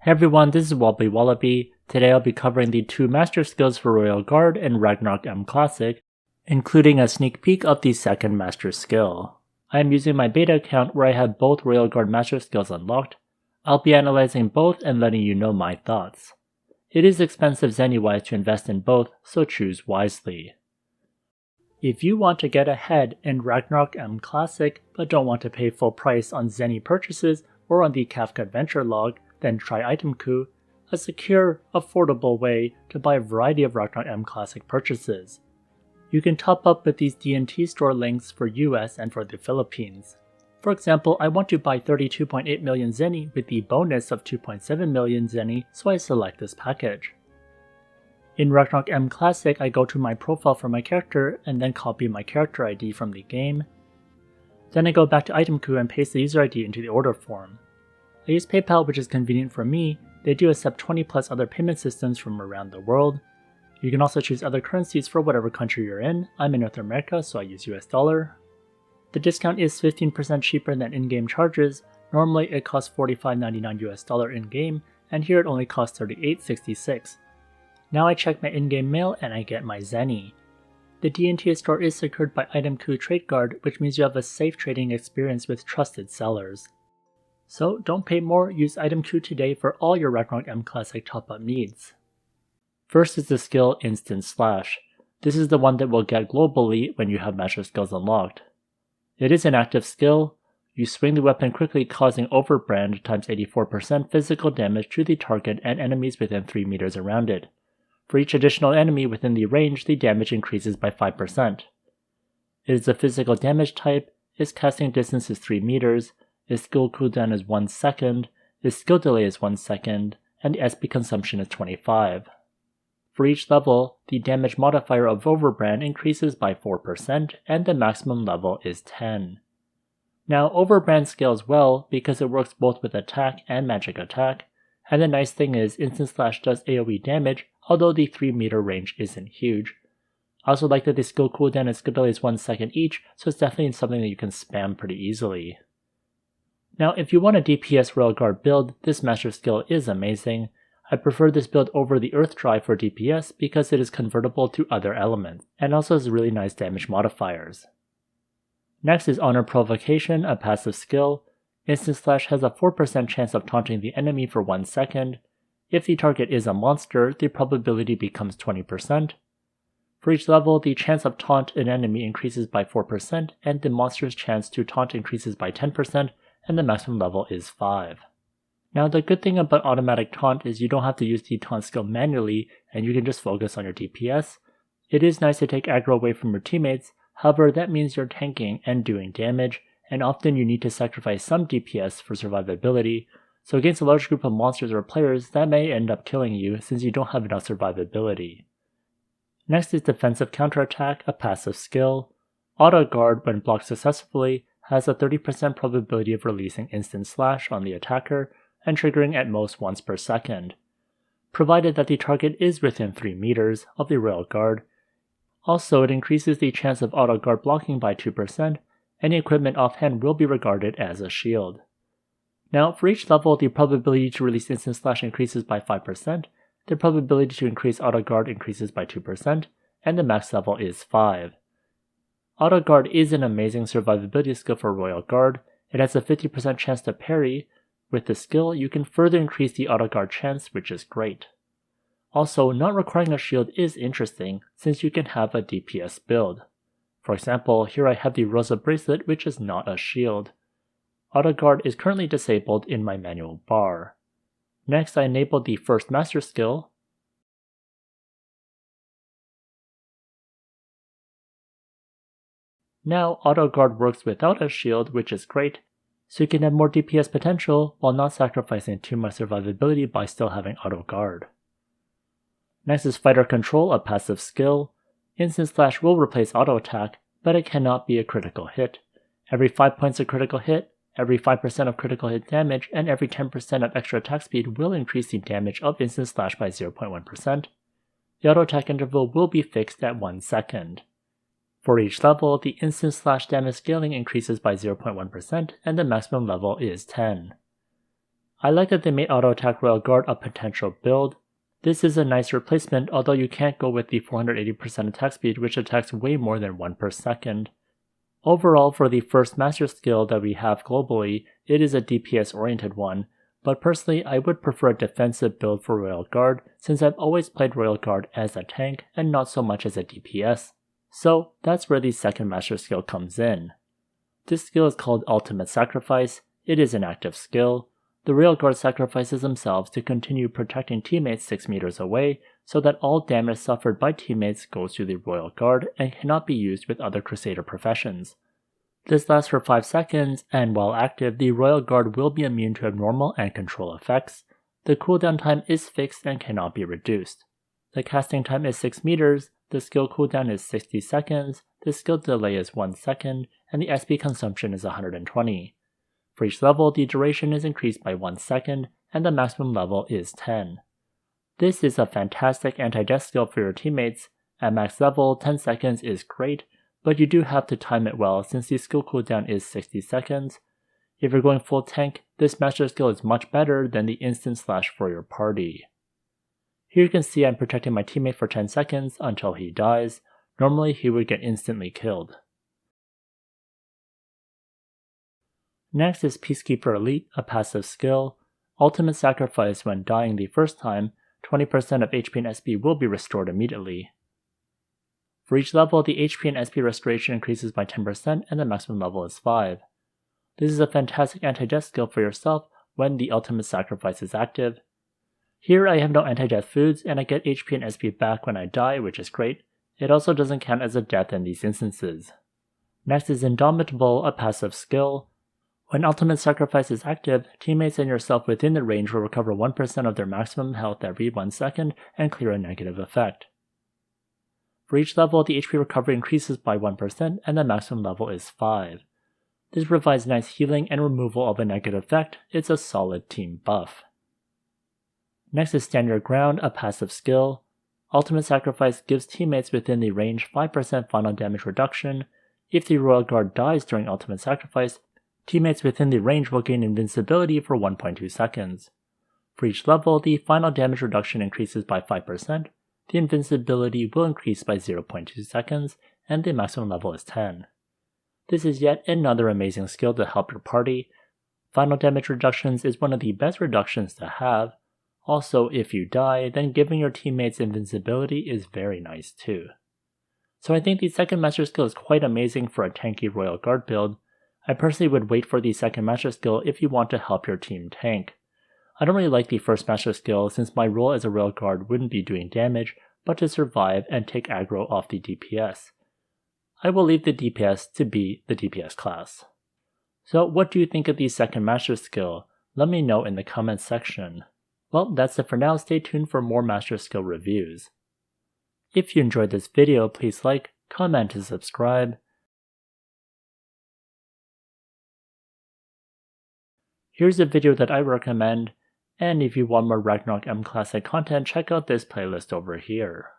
Hey everyone, this is Wobbly Wallaby. Today I'll be covering the 2 master skills for Royal Guard in Ragnarok M Classic, including a sneak peek of the second master skill. I am using my beta account where I have both Royal Guard master skills unlocked. I'll be analyzing both and letting you know my thoughts. It is expensive Zeny-wise to invest in both, so choose wisely. If you want to get ahead in Ragnarok M Classic but don't want to pay full price on Zeny purchases or on the Kafka Adventure log, then try Itemku, a secure, affordable way to buy a variety of Ragnarok M Classic purchases. You can top up with these D&T store links for US and for the Philippines. For example, I want to buy 32.8 million Zeny with the bonus of 2.7 million Zeny, so I select this package. In Ragnarok M Classic, I go to my profile for my character and then copy my character ID from the game. Then I go back to Itemku and paste the user ID into the order form. I use PayPal, which is convenient for me. They do accept 20 plus other payment systems from around the world. You can also choose other currencies for whatever country you're in. I'm in North America, so I use US dollar. The discount is 15% cheaper than in-game charges. Normally it costs $45.99 US dollar in-game, and here it only costs $38.66. Now I check my in-game mail and I get my Zeny. The D&T store is secured by Itemku Trade Guard, which means you have a safe trading experience with trusted sellers. So don't pay more, use Itemku today for all your Ragnarok M Classic top-up needs. First is the skill Instant Slash. This is the one that will get globally when you have master skills unlocked. It is an active skill. You swing the weapon quickly, causing overbrand times 84% physical damage to the target and enemies within 3 meters around it. For each additional enemy within the range, the damage increases by 5%. It is a physical damage type, its casting distance is 3 meters, its skill cooldown is 1 second, its skill delay is 1 second, and the SP consumption is 25. For each level, the damage modifier of Overbrand increases by 4%, and the maximum level is 10. Now, Overbrand scales well because it works both with attack and magic attack, and the nice thing is Instant Slash does AoE damage, although the 3 meter range isn't huge. I also like that the skill cooldown and skill delay is 1 second each, so it's definitely something that you can spam pretty easily. Now, if you want a DPS Royal Guard build, this master skill is amazing. I prefer this build over the Earth Drive for DPS because it is convertible to other elements, and also has really nice damage modifiers. Next is Honor Provocation, a passive skill. Instant Slash has a 4% chance of taunting the enemy for 1 second. If the target is a monster, the probability becomes 20%. For each level, the chance of taunt an enemy increases by 4%, and the monster's chance to taunt increases by 10%, and the maximum level is 5. Now the good thing about automatic taunt is you don't have to use the taunt skill manually and you can just focus on your DPS. It is nice to take aggro away from your teammates, however that means you're tanking and doing damage, and often you need to sacrifice some DPS for survivability, so against a large group of monsters or players that may end up killing you since you don't have enough survivability. Next is Defensive Counterattack, a passive skill. Auto Guard, when blocked successfully, has a 30% probability of releasing Instant Slash on the attacker and triggering at most once per second, provided that the target is within 3 meters of the Royal Guard. Also, it increases the chance of auto guard blocking by 2%, any equipment offhand will be regarded as a shield. Now, for each level, the probability to release Instant Slash increases by 5%, the probability to increase auto guard increases by 2%, and the max level is 5. Auto Guard is an amazing survivability skill for Royal Guard. It has a 50% chance to parry. With the skill, you can further increase the Auto Guard chance, which is great. Also, not requiring a shield is interesting, since you can have a DPS build. For example, here I have the Rosa Bracelet, which is not a shield. Auto Guard is currently disabled in my manual bar. Next, I enabled the first master skill. Now, Auto Guard works without a shield, which is great, so you can have more DPS potential while not sacrificing too much survivability by still having Auto Guard. Next is Fighter Control, a passive skill. Instant Slash will replace Auto Attack, but it cannot be a critical hit. Every 5 points of critical hit, every 5% of critical hit damage, and every 10% of extra attack speed will increase the damage of Instant Slash by 0.1%. The Auto Attack interval will be fixed at 1 second. For each level, the Instant Slash damage scaling increases by 0.1% and the maximum level is 10. I like that they made auto attack Royal Guard a potential build. This is a nice replacement, although you can't go with the 480% attack speed, which attacks way more than 1 per second. Overall, for the first master skill that we have globally, it is a DPS oriented one, but personally I would prefer a defensive build for Royal Guard since I've always played Royal Guard as a tank and not so much as a DPS. So that's where the second master skill comes in. This skill is called Ultimate Sacrifice. It is an active skill. The Royal Guard sacrifices themselves to continue protecting teammates 6 meters away so that all damage suffered by teammates goes to the Royal Guard and cannot be used with other Crusader professions. This lasts for 5 seconds, and while active, the Royal Guard will be immune to abnormal and control effects. The cooldown time is fixed and cannot be reduced. The casting time is 6 meters, the skill cooldown is 60 seconds, the skill delay is 1 second, and the SP consumption is 120. For each level, the duration is increased by 1 second, and the maximum level is 10. This is a fantastic anti-death skill for your teammates. At max level, 10 seconds is great, but you do have to time it well since the skill cooldown is 60 seconds. If you're going full tank, this master skill is much better than the instant slash for your party. Here you can see I'm protecting my teammate for 10 seconds until he dies. Normally he would get instantly killed. Next is Peacekeeper Elite, a passive skill. Ultimate Sacrifice. When dying the first time, 20% of HP and SP will be restored immediately. For each level, the HP and SP restoration increases by 10% and the maximum level is 5. This is a fantastic anti-death skill for yourself when the Ultimate Sacrifice is active. Here I have no anti-death foods and I get HP and SP back when I die, which is great. It also doesn't count as a death in these instances. Next is Indomitable, a passive skill. When Ultimate Sacrifice is active, teammates and yourself within the range will recover 1% of their maximum health every 1 second and clear a negative effect. For each level, the HP recovery increases by 1% and the maximum level is 5. This provides nice healing and removal of a negative effect. It's a solid team buff. Next is Stand Your Ground, a passive skill. Ultimate Sacrifice gives teammates within the range 5% final damage reduction. If the Royal Guard dies during Ultimate Sacrifice, teammates within the range will gain invincibility for 1.2 seconds. For each level, the final damage reduction increases by 5%, the invincibility will increase by 0.2 seconds, and the maximum level is 10. This is yet another amazing skill to help your party. Final damage reductions is one of the best reductions to have. Also, if you die, then giving your teammates invincibility is very nice too. So I think the second master skill is quite amazing for a tanky Royal Guard build. I personally would wait for the second master skill if you want to help your team tank. I don't really like the first master skill since my role as a Royal Guard wouldn't be doing damage, but to survive and take aggro off the DPS. I will leave the DPS to be the DPS class. So what do you think of the second master skill? Let me know in the comments section. Well, that's it for now. Stay tuned for more master skill reviews. If you enjoyed this video, please like, comment, and subscribe. Here's a video that I recommend, and if you want more Ragnarok M Classic content, check out this playlist over here.